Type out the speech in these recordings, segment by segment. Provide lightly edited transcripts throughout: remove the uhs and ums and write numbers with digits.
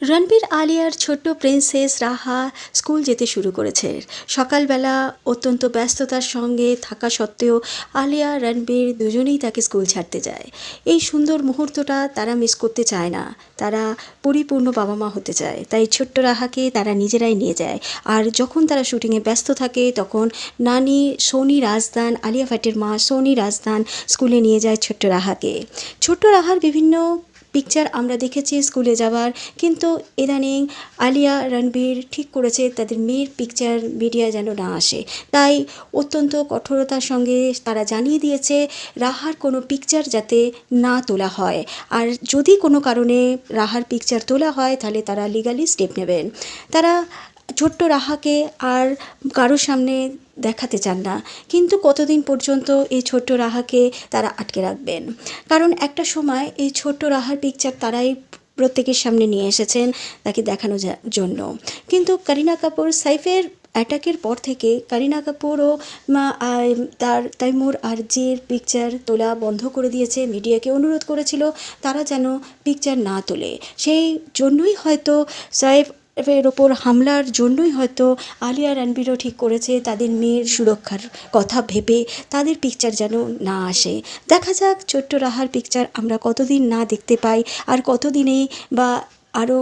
রণবীর আলিয়ার ছোট্ট প্রিন্সেস রাহা স্কুল যেতে শুরু করেছে। সকালবেলা অত্যন্ত ব্যস্ততার সঙ্গে থাকা সত্ত্বেও আলিয়া রণবীর দুজনেই তাকে স্কুল ছাড়তে যায়। এই সুন্দর মুহূর্তটা তারা মিস করতে চায় না। তারা পরিপূর্ণ বাবা মা হতে চায়, তাই ছোট্ট রাহাকে তারা নিজেরাই নিয়ে যায়। আর যখন তারা শুটিংয়ে ব্যস্ত থাকে তখন নানি সোনি রাজদান, আলিয়া ভাটের মা সোনি রাজদান স্কুলে নিয়ে যায় ছোট্ট রাহাকে। ছোট্ট রাহার বিভিন্ন পিকচার আমরা দেখেছি স্কুলে যাওয়ার, কিন্তু ইদানিং আলিয়া রণবীর ঠিক করেছে তাদের মেয়ের পিকচার মিডিয়া যেন না আসে। তাই অত্যন্ত কঠোরতার সঙ্গে তারা জানিয়ে দিয়েছে রাহার কোনো পিকচার যাতে না তোলা হয়, আর যদি কোনো কারণে রাহার পিকচার তোলা হয় তাহলে তারা লিগালি স্টেপ নেবেন। তারা ছোট্ট রাহাকে আর কারোর সামনে দেখাতে চান না, কিন্তু কতদিন পর্যন্ত এই ছোট্ট রাহাকে তারা আটকে রাখবেন? কারণ একটা সময় এই ছোট্ট রাহার পিকচার তারাই প্রত্যেকের সামনে নিয়ে এসেছেন তাকে দেখানোর জন্য। কিন্তু করিনা কাপুর সাইফের অ্যাটাকের পর থেকে করিনা কাপুরও তার তৈমুর আরজির পিকচার তোলা বন্ধ করে দিয়েছে। মিডিয়াকে অনুরোধ করেছিল তারা যেন পিকচার না তোলে। সেই জন্যই হয়তো সাইফ এর ওপর হামলার জন্যই হয়তো আলিয়া রণবীরও ঠিক করেছে তাদের মেয়ের সুরক্ষার কথা ভেবে তাদের পিকচার যেন না আসে। দেখা যাক ছোট্ট রাহার পিকচার আমরা কতদিন না দেখতে পাই, আর কতদিনে বা আরও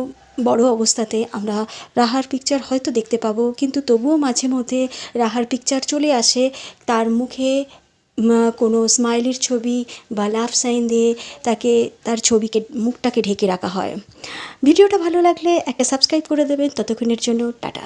বড় অবস্থাতে আমরা রাহার পিকচার হয়তো দেখতে পাবো। কিন্তু তবুও মাঝে মধ্যে রাহার পিকচার চলে আসে, তার মুখে কোনো স্মাইলির ছবি বা লাভ সাইন দিয়ে তাকে তার ছবিকে মুখটাকে ঢেকে রাখা হয়। ভিডিওটা ভালো লাগলে একটা সাবস্ক্রাইব করে দেবেন। ততক্ষণের জন্য টাটা।